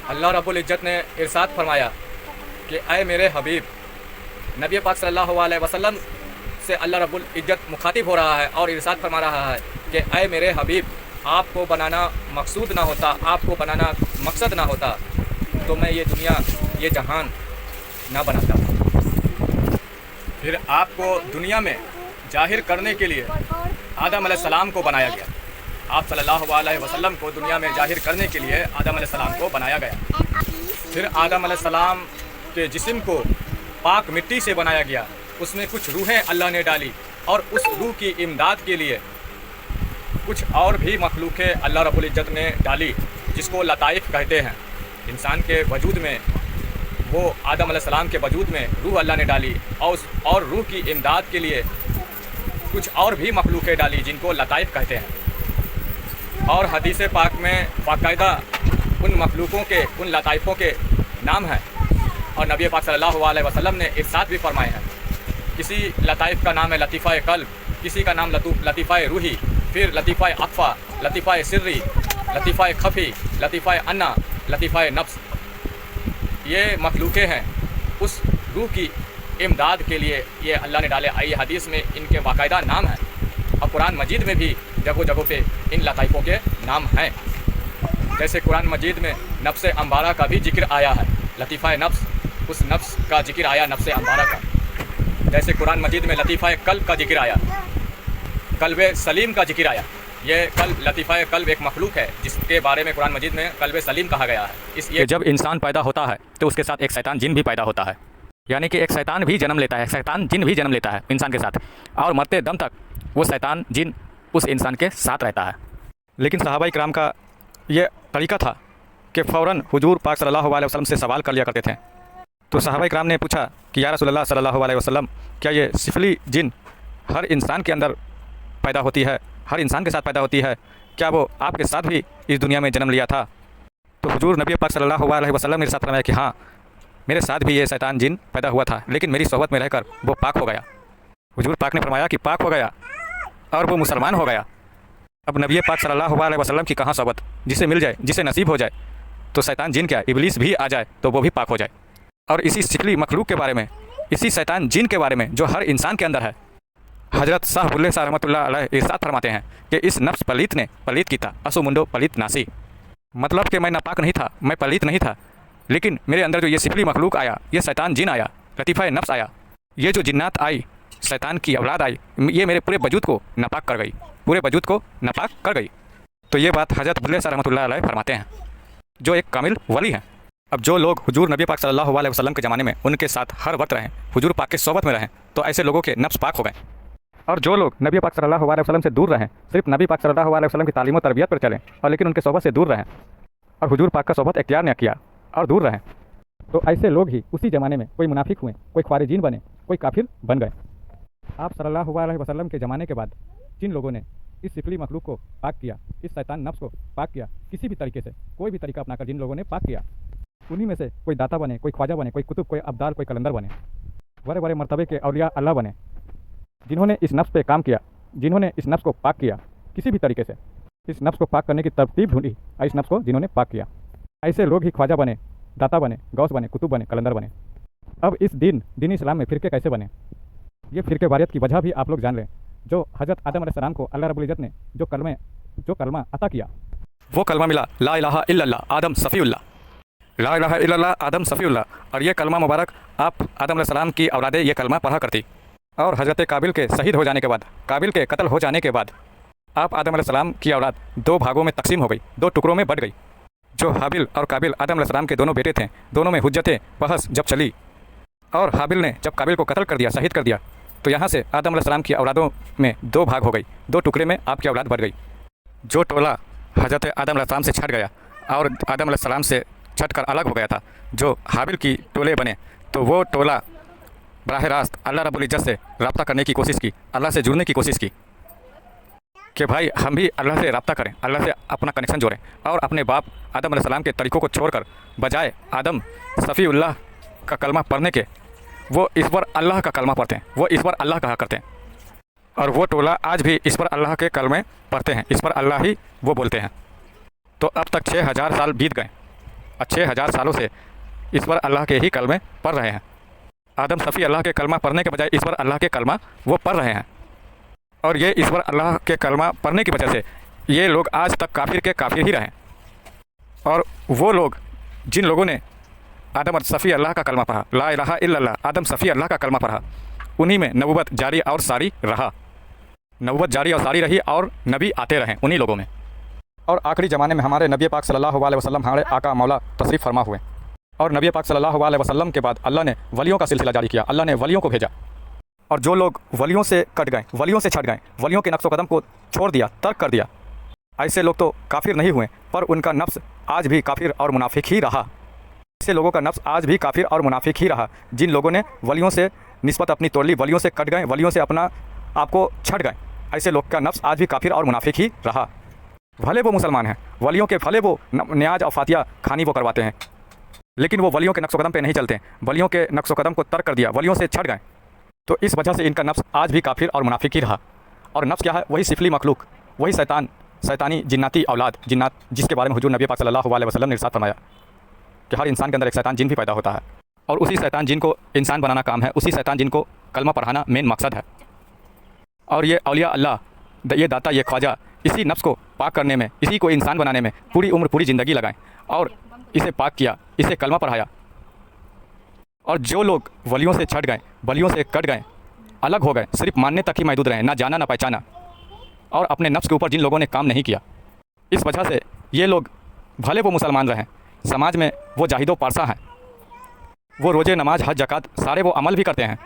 अल्लाह रब्बुल इज़्ज़त ने इरशाद फरमाया कि ऐ मेरे हबीब, नबी पाक सल्लल्लाहु अलैहि वसल्लम से अल्लाह रब्बुल इज़्ज़त मुखातिब हो रहा है और इरशाद फरमा रहा है कि ऐ मेरे हबीब, आपको बनाना मकसूद ना होता, आपको बनाना मकसद ना होता तो मैं ये दुनिया, ये जहान ना बनाता। फिर आपको दुनिया में जाहिर करने के लिए आदम अलैहिस्सलाम को बनाया गया। आप सल्लल्लाहु अलैहि वसल्लम को दुनिया में जाहिर करने के लिए आदम अलैहिस्सलाम को बनाया गया। फिर आदम अलैहिस्सलाम के जिस्म को पाक मिट्टी से बनाया गया, उसमें कुछ रूहें अल्लाह ने डाली और उस रूह की इमदाद के लिए कुछ और भी मखलूक़ें अल्लाह रब्बुल इज़्ज़त ने डाली, जिसको लताइफ कहते हैं। इंसान के वजूद में, वो आदम अलैहिस्सलाम के वजूद में रूह अल्लाह ने डाली और रूह की इमदाद के लिए कुछ और भी मखलूक़ें डाली, जिनको लताइफ कहते हैं। और हदीस पाक में बाकायदा उन मखलूक़ों के, उन लताइफ़ों के नाम हैं और नबी पाक सल्लल्लाहु अलैहि वसल्लम ने इरशाद भी फरमाए हैं। किसी लताइफ़ का नाम है लतीफ़ा क़ल्ब, किसी का नाम लतीफ़ा रूही, फिर लतीफ़ा अख़फ़ा, लतीफ़ा सिर्री, लतीफ़ा खफ़ी, लतीफ़ा अन्ना, लतीफ़ा नफ्स। ये मखलूक़ें हैं उस रूह की इमदाद के लिए ये अल्लाह ने डाले। आई हदीस में इनके बाकायदा नाम हैं और कुरान मजीद में भी जगह जगह पे इन लताइफ़ों के नाम हैं। जैसे कुरान मजीद में नफ्स अम्बारा का भी जिक्र आया है, लतीफ़ा नफ्स, उस नफ्स का जिक्र आया नफ्स अम्बारा का। जैसे कुरान मजीद में लतीफ़ा क़ल्ब का जिक्र आया, क़ल्ब सलीम का जिक्र आया। ये कल्ब, लतीफ़ा क़ल्ब एक मखलूक है जिसके बारे में कुरान मजीद में क़ल्ब सलीम कहा गया है। इसलिए जब इंसान पैदा होता है तो उसके साथ एक शैतान जिन भी पैदा होता है, यानी कि एक शैतान भी जन्म लेता है, शैतान जिन भी जन्म लेता है इंसान के साथ, और मरते दम तक वो शैतान जिन उस इंसान के साथ रहता है। लेकिन सहाबाए किराम का ये तरीका था कि फ़ौरन हुजूर पाक सल्लल्लाहु अलैहि वसल्लम से सवाल कर लिया करते थे। तो सहाबाए किराम ने पूछा कि या रसूलल्लाह सल्लल्लाहु अलैहि वसल्लम, क्या ये सिफली जिन हर इंसान के अंदर पैदा होती है, हर इंसान के साथ पैदा होती है? क्या वो आपके साथ भी इस दुनिया में जन्म लिया था? तो हुजूर नबी पाक सल्लल्लाहु अलैहि वसल्लम ने इरशाद फरमाया कि हाँ, मेरे साथ भी ये शैतान जिन पैदा हुआ था, लेकिन मेरी सोहबत में रहकर वो पाक हो गया। हुजूर पाक ने फरमाया कि पाक हो गया और वो मुसलमान हो गया। अब नबी पाक सल्लल्लाहु अलैहि वसल्लम की कहाँ सोहबत, जिसे मिल जाए, जिसे नसीब हो जाए, तो शैतान जिन क्या, इबलीस भी आ जाए तो वो भी पाक हो जाए। और इसी सिफली मखलूक के बारे में, इसी शैतान जिन के बारे में जो हर इंसान के अंदर है, हज़रत शाह बुल्ले शाह रहमतुल्लाह अलैह इरशाद फरमाते हैं कि इस नफ्स पलीत ने पलीत की था, असो मुंडो पलीत नासी। मतलब कि मैं नापाक नहीं था, मैं पलीत नहीं था, लेकिन मेरे अंदर जो ये सिफली मखलूक आया, ये शैतान जिन आया, लतीफ़ा नफ्स आया, ये जो जिन्नात आई, शैतान की औलाद आई, ये मेरे पूरे वजूद को नापाक कर गई, पूरे वजूद को नापाक कर गई। तो ये बात हज़रत बुल्ले शाह रहमतुल्लाह अलैह फरमाते हैं, जो एक कामिल वली हैं। अब जो लोग हुजूर नबी पाक सल्लल्लाहु अलैहि वसल्लम के ज़माने में उनके साथ हर वक्त रहें, हुजूर पाक के सोबत में रहें, तो ऐसे लोगों के नफ्स पाक हो गए। और जो लोग नबी पाक सल्लल्लाहु अलैहि वसल्लम से दूर रहें, सिर्फ नबी पाक सल्लल्लाहु अलैहि वसल्लम की तालीम और तरबियत पर चलें, और लेकिन उनके सोबत से दूर रहें और हुजूर पाक का सोबत इख्तियार न किया और दूर रहें, तो ऐसे लोग ही उसी ज़माने में कोई मुनाफिक हुए, कोई ख्वारिजीन बने, कोई काफिर बन गए। आप सल्लल्लाहु अलैहि वसल्लम के ज़माने के बाद जिन लोगों ने इस सिफली मखलूक को पाक किया, इस शैतान नफ्स को पाक किया, किसी भी तरीके से, कोई भी तरीका अपनाकर जिन लोगों ने पाक किया, उन्हीं में से कोई दाता बने, कोई ख्वाजा बने, कोई कुतुब, कोई अब्दाल, कोई कलंदर बने, बड़े बड़े मरतबे के औलिया अल्लाह बने, जिन्होंने इस नफ्स पे काम किया, जिन्होंने इस नफ्स को पाक किया, किसी भी तरीके से इस नफ्स को पाक करने की तरतीब ढूंढी, इस नफ्स को जिन्होंने पाक किया, ऐसे लोग ही ख्वाजा बने, दाता बने, गौस बने, कुतुब बने, कलंदर बने। अब इस दीन इस्लाम में फ़िरके कैसे बने, ये फ़िरके वारियत की वजह भी आप लोग जान लें। जो हज़रत आदम अलैहिस्सलाम को अल्लाह रब्बुल इज़्ज़त ने जो कलमा अता किया, वो कलमा मिला ला इलाहा इल्लल्लाह आदम सफ़ीउल्लाह, ला इलाहा इल्लल्लाह आदम सफ़ीउल्लाह। और ये कलमा मुबारक आप आदम अलैहिस्सलाम की औलादे ये कलमा पढ़ा करती। और हज़रत काबिल के शहीद हो जाने के बाद, काबिल के कत्ल हो जाने के बाद, आप आदम अलैहिस्सलाम की औलाद दो भागों में तकसीम हो गई, दो टुकड़ों में बट गई। जो हाबिल और काबिल आदम अलैहिस्सलाम के दोनों बेटे थे, दोनों में हुज्जतें बहस जब चली और हाबिल ने जब काबिल को कत्ल कर दिया, शहीद कर दिया, तो यहाँ से आदम अलैहिस्सलाम की औलादों में दो भाग हो गई, दो टुकड़े में आपकी औलाद बढ़ गई। जो टोला हज़रत आदम अलैहिस्सलाम से छट गया और आदम अलैहिस्सलाम से छट कर अलग हो गया था, जो हाबिल की टोले बने, तो वो टोला बराह रास्त अल्लाह रब्बुल इज़्ज़त से रब्ता करने की कोशिश की, अल्लाह से जुड़ने की कोशिश की कि भाई हम भी अल्लाह से रब्ता करें, अल्लाह से अपना कनेक्शन जोड़ें, और अपने बाप आदम अलैहिस्सलाम के तरीक़ों को छोड़कर बजाय आदम सफ़ीउल्लाह का कलमा पढ़ने के वो ईश्वर अल्लाह का कलमा पढ़ते हैं, वो ईश्वर अल्लाह कहा करते हैं। और वो टोला आज भी ईश्वर अल्लाह के कलमे पढ़ते हैं, ईश्वर अल्लाह ही वो बोलते हैं। तो अब तक 6000 साल बीत गए 6000 सालों से ईश्वर अल्लाह के ही कलमे पढ़ रहे हैं। आदम सफ़ी अल्लाह के कलमा पढ़ने के बजाय ईश्वर अल्लाह के कलमा वो पढ़ रहे हैं, और ये ईश्वर अल्लाह के कलमा पढ़ने की वजह से ये लोग आज तक काफिर के काफिर ही रहें। और वो लोग जिन लोगों ने आदम सफ़ी अल्लाह का कलमा पढ़ा, ला इलाहा इल्लल्लाह, आदम सफ़ी अल्लाह का कलमा पढ़ा, उन्हीं में नबूवत जारी और सारी रहा, नबूवत जारी और सारी रही और नबी आते रहें उन्हीं लोगों में। और आखिरी ज़माने में हमारे नबी पाक सल्लल्लाहु अलैहि वसल्लम हमारे आका मौला तशरीफ़ फरमा हुए, और नबी पाक सल्लल्लाहु अलैहि वसल्लम के बाद अल्लाह ने वलियों का सिलसिला जारी किया, अल्लाह ने वलियों को भेजा। और जो लोग वलियों से कट गए, वलियों से छट गए, वलियों के नक्शो कदम को छोड़ दिया, तर्क कर दिया, ऐसे लोग तो काफिर नहीं हुए, पर उनका नफ्स आज भी काफिर और मुनाफिक ही रहा। ऐसे लोगों का नफ्स आज भी काफिर और मुनाफिक ही रहा जिन लोगों ने वलियों से निस्बत अपनी तोड़ ली, वलियों से कट गए, वलियों से अपना आपको छट गए। ऐसे लोग का नफ्स आज भी काफिर और मुनाफिक ही रहा। भले वो मुसलमान हैं, वलियों के भले वो न्याज और फातिया खानी वो करवाते हैं, लेकिन वो वलियों के नक्शो कदम पे नहीं चलते, वलियों के नक्शो कदम को तर्क कर दिया, वलियों से छट गए। तो इस वजह से इनका नफ्स आज भी काफिर और मुनाफिक ही रहा। और नफ्स क्या है? वही सिफली मखलूक, वही शैतान, शैतानी जिन्नाती औलाद, जिन्नात, जिसके बारे में हुजूर नबी पाक सल्लल्लाहु अलैहि वसल्लम ने इरशाद फरमाया कि हर इंसान के अंदर एक शैतान जिन भी पैदा होता है, और उसी शैतान जिन को इंसान बनाना काम है, उसी शैतान जिन को कलमा पढ़ाना मेन मकसद है। और ये औलिया अल्लाह, ये दाता, ये ख्वाजा इसी नफ्स को पाक करने में, इसी को इंसान बनाने में पूरी उम्र पूरी ज़िंदगी लगाएं और इसे पाक किया, इसे कलमा पढ़ाया। और जो लोग वलियों से छट गए, वलियों से कट गए, अलग हो गए, सिर्फ मानने तक ही महदूद रहे, ना जाना ना पहचाना, और अपने नफ्स के ऊपर जिन लोगों ने काम नहीं किया, इस वजह से ये लोग भले वो मुसलमान रहें, समाज में वो जाहिदो पारसा हैं, वो रोज़े नमाज हज ज़कात सारे वो अमल भी करते हैं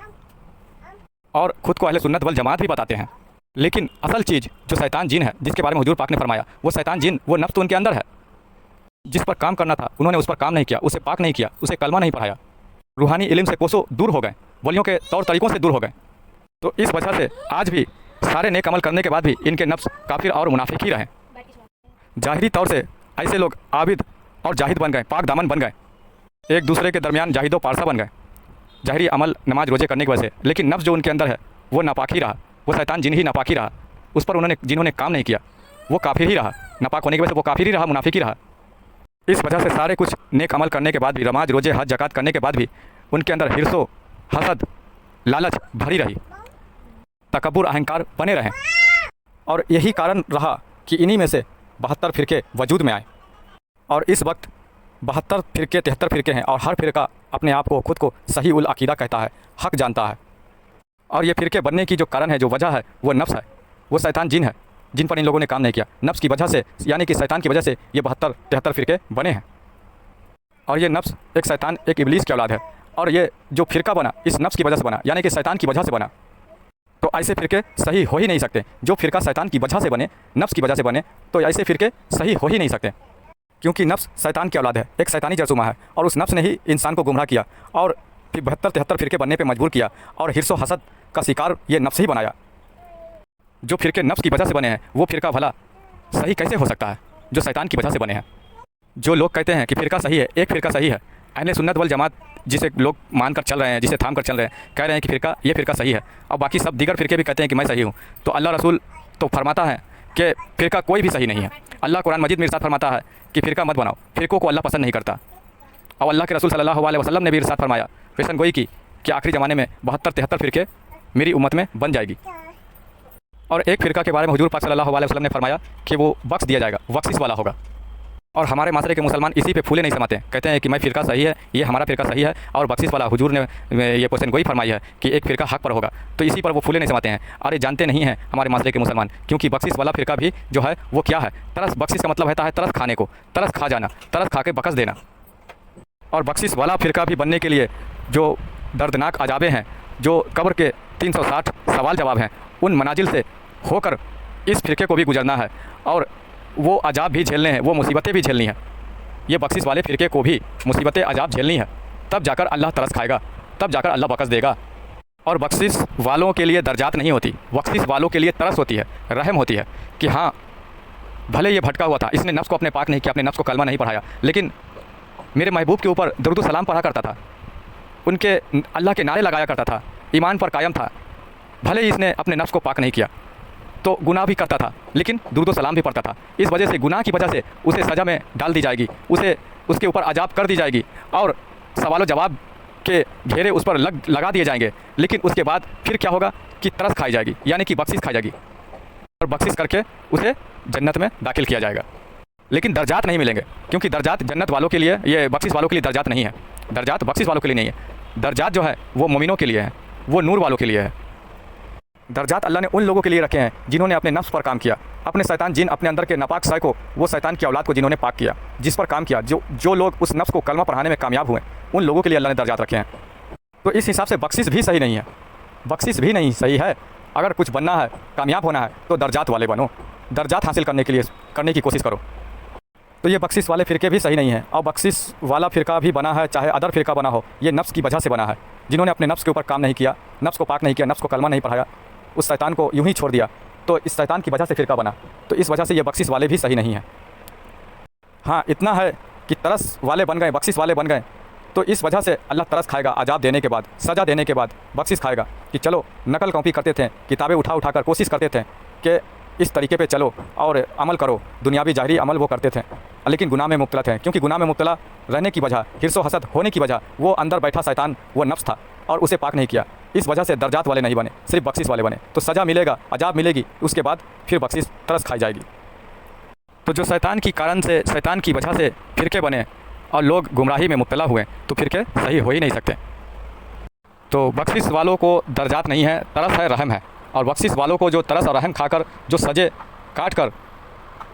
और ख़ुद को अहले सुन्नत वल जमात भी बताते हैं, लेकिन असल चीज़ जो शैतान जिन है, जिसके बारे में हुजूर पाक ने फरमाया, वो शैतान जिन, वो नफ्स तो उनके अंदर है, जिस पर काम करना था उन्होंने उस पर काम नहीं किया, उसे पाक नहीं किया, उसे कलमा नहीं पढ़ाया, रूहानी इल्म से कोसों दूर हो गए, वलियों के तौर तरीक़ों से दूर हो गए। तो इस वजह से आज भी सारे नेक अमल करने के बाद भी इनके नफ्स काफिर और मुनाफिक ही रहें। ज़ाहिरी तौर से ऐसे लोग आबिद और जाहिद बन गए, पाक दामन बन गए, एक दूसरे के दरमियान जाहिदो पारसा बन गए, ज़ाहिरी अमल नमाज रोजे करने की वजह से, लेकिन नफ्स जो उनके अंदर है वो नापाक ही रहा, वो शैतान जिन ही नापाक ही रहा, उस पर उन्होंने जिन्होंने काम नहीं किया वो काफिर ही रहा, नापाक होने की वजह से वो काफिर ही रहा, मुनाफिक ही रहा। इस वजह से सारे कुछ नेक अमल करने के बाद भी, नमाज रोजे हज ज़कात करने के बाद भी उनके अंदर हिर्सो, हसद, लालच भरी रही, तकब्बुर, अहंकार बने रहें। और यही कारण रहा कि इन्हीं में से 72 फ़िरके वजूद में आए, और इस वक्त 72 फ़िरके 73 फ़िरके हैं, और हर फ़िरका अपने आप को खुद को सही उल अकीदा कहता है, हक जानता है। और ये फ़िरके बनने की जो कारण है, जो वजह है, वो नफ्स है, वो शैतान जिन है, जिन पर इन लोगों ने काम नहीं किया। नफ्स की वजह से, यानी कि शैतान की वजह से ये 72-73 फ़िरके बने हैं। और ये नफ्स एक शैतान, एक इब्लीस की औलाद है, और ये जो फ़िरका बना इस नफ्स की वजह से बना, यानी कि शैतान की वजह से बना। तो ऐसे फ़िरके सही हो ही नहीं सकते। जो फ़िरका शैतान की वजह से बने, नफ्स की वजह से बने, तो ऐसे फ़िरके सही हो ही नहीं सकते, क्योंकि नफ्स शैतान की औलाद है, एक शैतानी जरसुमा है, और उस नफ्स ने ही इंसान को गुमराह किया और फिर 72-73 फ़िरके बनने पे मजबूर किया, और हिर्सो हसद का शिकार ये नफ्स ही बनाया। जो फ़िरके नफ्स की वजह से बने हैं, वो फ़िरका भला सही कैसे हो सकता है जो शैतान की वजह से बने हैं। जो लोग कहते हैं कि फ़िरका सही है, एक फ़िरका सही है, अहले सुन्नत वल जमात जिसे लोग मान कर चल रहे हैं, जिसे थाम कर चल रहे हैं, कह रहे हैं कि फ़िरका, ये फ़िरका सही है, और बाकी सब दीगर फ़िरके भी कहते हैं कि मैं सही हूँ। तो अल्लाह रसूल तो फरमाता है कि फ़िरका कोई भी सही नहीं है। अल्लाह कुरान मजीद में इरशाद फरमाता है कि फ़िरका मत बनाओ, फ़िरकों को अल्लाह पसंद नहीं करता। और अल्लाह के रसूल सल्लल्लाहु अलैहि वसल्लम ने भी इरशाद फरमाया, पेशन गोई की कि आखिरी ज़माने में 72-73 फ़िरके मेरी उम्मत में बन जाएगी। और एक फ़िरका के बारे में हुजूर पाक सल्लल्लाहु अलैहि वसल्लम ने फरमाया कि वो बख्श दिया जाएगा, बख्शिश वाला होगा। और हमारे माशरे के मुसलमान इसी पे फूले नहीं समाते, कहते हैं कि मैं फ़िरका सही है, ये हमारा फ़िरका सही है, और बख्शिश वाला हुजूर ने ये पेशन गोई फरमाई है कि एक फ़िरका हक पर होगा, तो इसी पर वो फूले नहीं समाते हैं। अरे जानते नहीं हैं हमारे माशरे के मुसलमान, क्योंकि बख्शिश वाला फ़िरका भी जो है वो क्या है, तरस। बख्शिश का मतलब होता है तरस खाने को, तरस खा जाना, तरस खा के बकस देना। और बख्शिश वाला फ़िरका भी बनने के लिए जो दर्दनाक अजाबे हैं, जो कब्र के 360 सवाल जवाब हैं, उन मनाजिल से होकर इस फ़िरके को भी गुजरना है, और वो अजाब भी झेलने हैं, वो मुसीबतें भी झेलनी है। ये बख्शिश वाले फ़िरके को भी मुसीबतें अजाब झेलनी है, तब जाकर अल्लाह तरस खाएगा, तब जाकर अल्लाह बकस देगा। और बख्शिश वालों के लिए दर्जात नहीं होती, बख्शिश वालों के लिए तरस होती है, रहम होती है कि हाँ भले ये भटका हुआ था, इसने नफ्स को अपने पाक नहीं किया, अपने नफ्स को कलमा नहीं पढ़ाया, लेकिन मेरे महबूब के ऊपर दुरूद व सलाम पढ़ा करता था, उनके अल्लाह के नारे लगाया करता था, ईमान पर कायम था, भले ही इसने अपने नफ्स को पाक नहीं किया, तो गुनाह भी करता था, लेकिन दुरूद व सलाम भी पढ़ता था। इस वजह से गुनाह की वजह से उसे सज़ा में डाल दी जाएगी, उसे उसके ऊपर अजाब कर दी जाएगी और सवाल जवाब के घेरे उस पर लगा दिए जाएंगे। लेकिन उसके बाद फिर क्या होगा कि तरस खाई जाएगी, यानी कि बख्शिश खाई जाएगी और बख्शिश करके उसे जन्नत में दाखिल किया जाएगा। लेकिन दर्जात नहीं मिलेंगे, क्योंकि दर्जात जन्नत वालों के लिए, ये बख्शिश वालों के लिए दर्जात नहीं है। दर्जात बख्शिश वालों के लिए नहीं है। दर्जात जो है वो मोमिनों के लिए है, वो नूर वालों के लिए है। दर्जात अल्लाह ने उन लोगों के लिए रखे हैं जिन्होंने अपने नफ्स पर काम किया, अपने शैतान जिन, अपने अंदर के नापाक साय को, वो शैतान की औलाद को जिन्होंने पाक किया, जिस पर काम किया, जो लोग उस नफ्स को कलमा पढ़ाने में कामयाब हुए, उन लोगों के लिए अल्लाह ने दर्जात रखे हैं। तो इस हिसाब से बख्शिश भी सही नहीं है, बख्शिश भी नहीं सही है। अगर कुछ बनना है, कामयाब होना है, तो दर्जात वाले बनो, दर्जात हासिल करने की कोशिश करो। तो ये बख्शिश वाले फ़िरके भी सही नहीं है। और बख्शिश वाला फ़िरका भी बना है, चाहे अदर फ़िरका बना हो, ये नफ्स की वजह से बना है। जिन्होंने अपने नफ्स के ऊपर काम नहीं किया, नफ्स को पाक नहीं किया, नफ्स को कलमा नहीं पढ़ाया, उस शैतान को यूं ही छोड़ दिया, तो इस शैतान की वजह से फ़िरका बना। तो इस वजह से ये बख्शिश वाले भी सही नहीं है। हाँ, इतना है कि तरस वाले बन गए, बख्शिश वाले बन गए, तो इस वजह से अल्लाह तरस खाएगा। अजाब देने के बाद, सज़ा देने के बाद बख्शिश खाएगा कि चलो, नकल कॉपी करते थे, किताबें उठा कर कोशिश करते थे कि इस तरीके पे चलो और अमल करो, दुनियावी ज़ाहिरी अमल वो करते थे, लेकिन गुनाह में मुब्तला थे। क्योंकि गुनाह में मुब्तला रहने की वजह, हिर्सो हसद होने की वजह, वो अंदर बैठा शैतान, वो नफ्स था और उसे पाक नहीं किया। इस वजह से दर्जात वाले नहीं बने, सिर्फ बख्शिश वाले बने। तो सज़ा मिलेगा, अजाब मिलेगी, उसके बाद फिर बख्शिश तरस खाई जाएगी। तो जो शैतान की कारण से, शैतान की वजह से फ़िरके बने और लोग गुमराही में मुब्तला हुए, तो फ़िरके सही हो ही नहीं सकते। तो बख्शिश वालों को दर्जात नहीं है, तरस है, रहम है। और बख्शिश वालों को जो तरस और रहम खाकर, जो सजे काट कर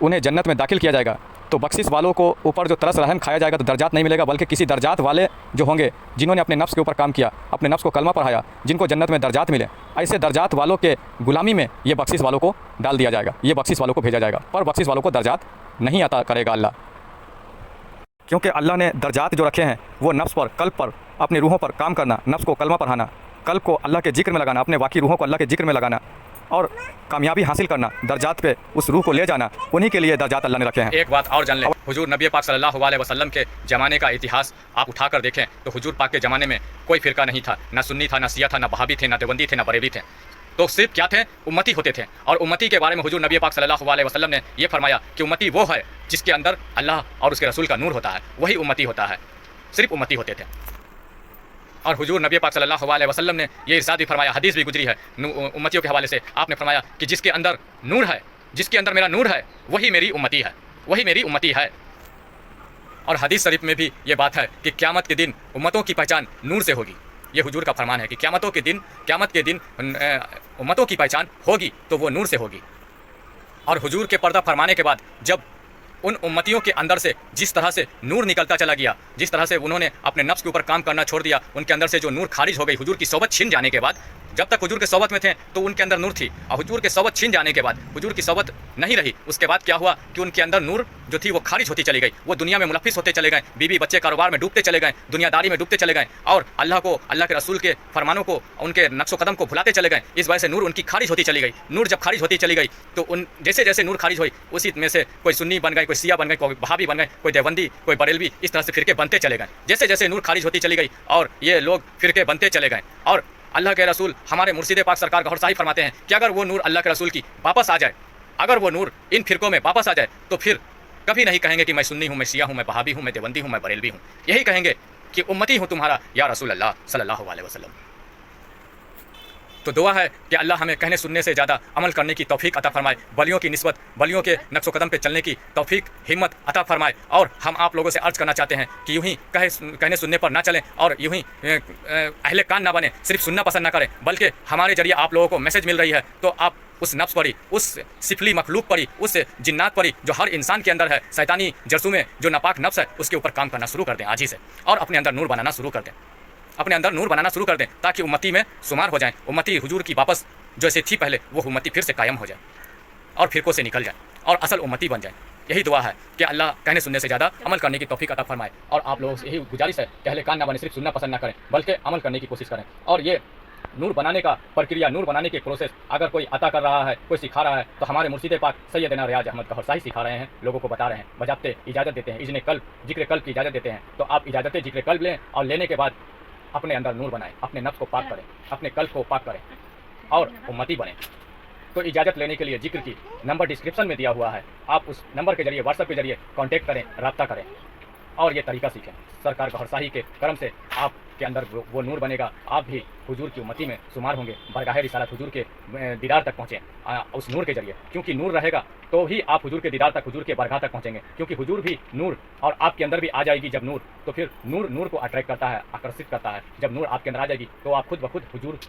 उन्हें जन्नत में दाखिल किया जाएगा, तो बख्शिश वालों को ऊपर जो तरस रहम खाया जाएगा, तो दर्जात नहीं मिलेगा, बल्कि किसी दर्जात वाले जो होंगे, जिन्होंने अपने नफ्स के ऊपर काम किया, अपने नफ्स को कलमा पढ़ाया, जिनको जन्नत में दर्जात मिले, ऐसे दर्जात वालों के गुलामी में ये बख्शिश वालों को डाल दिया जाएगा, ये बख्शिश वालों को भेजा जाएगा। पर बख्शिश वालों को दर्जात नहीं अता करेगा अल्लाह, क्योंकि अल्लाह ने दर्जात जो रखे हैं वो नफ्स पर, कल्ब पर, अपनी रूहों पर काम करना, नफ्स को कलमा पढ़ाना, कल्ब को अल्लाह के जिक्र में लगाना, अपने वाक़ई रूहों को अल्लाह के जिक्र में लगाना और कामयाबी हासिल करना, दर्जात पे उस रूह को ले जाना, उन्हीं के लिए दर्जात अल्लाह ने रखे हैं। एक बात और जान लें, हुजूर नबी पाक सल्लल्लाहु अलैहि वसल्लम के ज़माने का इतिहास आप उठा कर देखें तो हुजूर पाक के ज़माने में कोई फ़िरका नहीं था, ना सुन्नी था, ना शिया था, ना वहाबी थे, ना देवबंदी थे, ना बरेली थे। तो सिर्फ क्या थे? उम्मती होते थे। और उम्मती के बारे में हुजूर नबी पाक सल्लल्लाहु अलैहि वसल्लम ने यह फरमाया कि उम्मती वो है जिसके अंदर अल्लाह और उसके रसूल का नूर होता है, वही उम्मती होता है। सिर्फ उम्मती होते थे। और हुजूर नबी पाक सल्लल्लाहु अलैहि वसल्लम ने ये इरशाद भी फरमाया, हदीस भी गुजरी है उम्मतियों के हवाले से, आपने फरमाया कि जिसके अंदर नूर है, जिसके अंदर मेरा नूर है, वही मेरी उम्मती है, वही मेरी उम्मती है। और हदीस शरीफ में भी ये बात है कि क़यामत के दिन उम्मतों की पहचान नूर से होगी। ये हुजूर का फरमान है कि क़यामत के दिन उम्मतों की पहचान होगी तो वो नूर से होगी। और हुजूर के पर्दा फरमाने के बाद जब उन उम्मतियों के अंदर से जिस तरह से नूर निकलता चला गया, जिस तरह से उन्होंने अपने नफ्स के ऊपर काम करना छोड़ दिया, उनके अंदर से जो नूर खारिज हो गई हुजूर की सोबत छिन जाने के बाद। जब तक हुजूर के सोबत में थे तो उनके अंदर नूर थी, और हुजूर के सोबत छिन जाने के बाद, हुजूर की सोबत नहीं रही, उसके बाद क्या हुआ कि उनके अंदर नूर जो थी वो खारिज होती चली गई। वो दुनिया में मुलफ़िस होते चले गए, बीवी बच्चे कारोबार में डूबते चले गए, दुनियादारी में डूबते चले गए, और अल्लाह को, अल्लाह के रसूल के फरमानों को, उनके नक्शो कदम को भुलाते चले गए। इस वजह से नूर उनकी खारिज होती चली गई। नूर जब खारिज होती चली गई तो उन जैसे जैसे नूर खारिज हुई, उसी में से कोई सुन्नी बन गए, कोई शिया बन गए, कोई वहाबी बन गए, कोई देवबंदी, कोई बरेलवी, इस तरह से फिरके बनते चले गए। जैसे जैसे नूर खारिज होती चली गई और ये लोग फिरके बनते चले गए। और अल्लाह के रसूल हमारे मुर्शिद पाक सरकार गौहर साहिब फरमाते हैं कि अगर वो नूर अल्लाह के रसूल की वापस आ जाए, अगर वो नूर इन फिरकों में वापस आ जाए, तो फिर कभी नहीं कहेंगे कि मैं सुन्नी हूँ, मैं शिया हूँ, मैं वहाबी हूँ, मैं देवबंदी हूँ, मैं बरेलवी हूँ। यही कहेंगे कि उम्मती हूँ तुम्हारा या रसूल अल्लाह सल्लल्लाहु अलैहि वसल्लम। तो दुआ है कि अल्लाह हमें कहने सुनने से ज़्यादा अमल करने की तौफीक अता फरमाए, वलियों की निस्बत, वलियों के नक्शो कदम पे चलने की तौफीक, हिम्मत अता फरमाए। और हम आप लोगों से अर्ज करना चाहते हैं कि यूँ ही कहने सुनने पर ना चलें और यूँ ही अहले कान ना बने, सिर्फ सुनना पसंद ना करें, बल्कि हमारे जरिए आप लोगों को मैसेज मिल रही है तो आप उस नफ्स पर ही, उस सिफली मखलूक पर ही, उस जिन्नात पर ही जो हर इंसान के अंदर है, शैतानी जरसूमे जो नापाक नफ्स है, उसके ऊपर काम करना शुरू कर दें आजी से, और अपने अंदर नूर बनाना शुरू कर दें, अपने अंदर नूर बनाना शुरू कर दें, ताकि उम्मती में शुमार हो जाएं। उम्मती हुजूर की वापस जैसे थी पहले, वो उम्मती फिर से कायम हो जाए और फिरकों से निकल जाए और असल उम्मती बन जाए। यही दुआ है कि अल्लाह कहने सुनने से ज़्यादा अमल करने की तौफीक अता फरमाए। और आप लोगों से यही गुजारिश है कि अहले कान ना बने, सिर्फ सुनना पसंद ना करें, बल्कि अमल करने की कोशिश करें। और ये नूर बनाने का प्रक्रिया, नूर बनाने की प्रोसेस अगर कोई अता कर रहा है, कोई सिखा रहा है, तो हमारे मुर्शिद पाक सैयदना रियाज अहमद गौहर साहिब सिखा रहे हैं, लोगों को बता रहे हैं, बजाते इजाज़त देते हैं, इज़्ने कल्ब, जिक्र कल्ब की इजाज़त देते हैं। तो आप इजाज़त जिक्र कल्ब लें और लेने के बाद अपने अंदर नूर बनाएं, अपने नफ्स को पाक करें, अपने कल्ब को पाक करें और उम्मती बने। तो इजाज़त लेने के लिए जिक्र की नंबर डिस्क्रिप्शन में दिया हुआ है, आप उस नंबर के जरिए, व्हाट्सएप के जरिए कांटेक्ट करें, रब्ता करें और ये तरीका सीखें। सरकार गौहरशाही के करम से आपके अंदर वो नूर बनेगा, आप भी हुजूर की उम्मती में शुमार होंगे, बरगाह रिसालत हुजूर के दीदार तक पहुँचें उस नूर के जरिए, क्योंकि नूर रहेगा तो ही आप हुजूर के दीदार तक, हुजूर के बरगाह तक पहुँचेंगे, क्योंकि हुजूर भी नूर और आपके अंदर भी आ जाएगी जब नूर, तो फिर नूर को अट्रैक्ट करता है, आकर्षित करता है। जब नूर आपके अंदर आ जाएगी तो आप खुद ब खुद हुजूर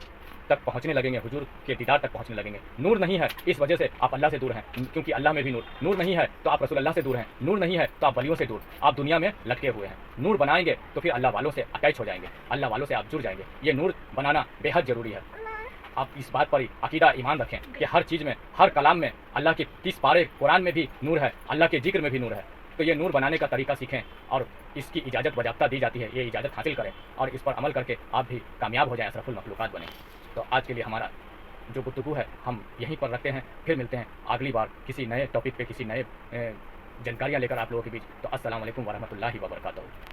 तक पहुंचने लगेंगे, हुजूर के दीदार तक पहुंचने लगेंगे। नूर नहीं है इस वजह से आप अल्लाह से दूर हैं, क्योंकि अल्लाह में भी नूर नहीं है तो आप रसूल अल्लाह से दूर हैं, नूर नहीं है तो आप वलियों से दूर, आप दुनिया में लटके हुए हैं। नूर बनाएंगे तो फिर अल्लाह वालों से अटैच हो जाएंगे, अल्लाह वालों से आप जुड़ जाएंगे। ये नूर बनाना बेहद ज़रूरी है। आप इस बात पर अकीदा ईमान रखें कि हर चीज़ में, हर कलाम में अल्लाह के 30 पारे कुरान में भी नूर है, अल्लाह के जिक्र में भी नूर है। तो ये नूर बनाने का तरीका सीखें और इसकी इजाज़त बजाफ्ता दी जाती है, ये इजाज़त हासिल करें और इस पर अमल करके आप भी कामयाब हो जाएं, अशरफुल मखलूक़ात बने। तो आज के लिए हमारा जो गुफ्तगू है हम यहीं पर रखते हैं, फिर मिलते हैं अगली बार किसी नए टॉपिक पे, किसी नए जानकारियाँ लेकर आप लोगों के बीच। तो अस्सलाम वालेकुम वरहमतुल्लाहि वबरकातुहू।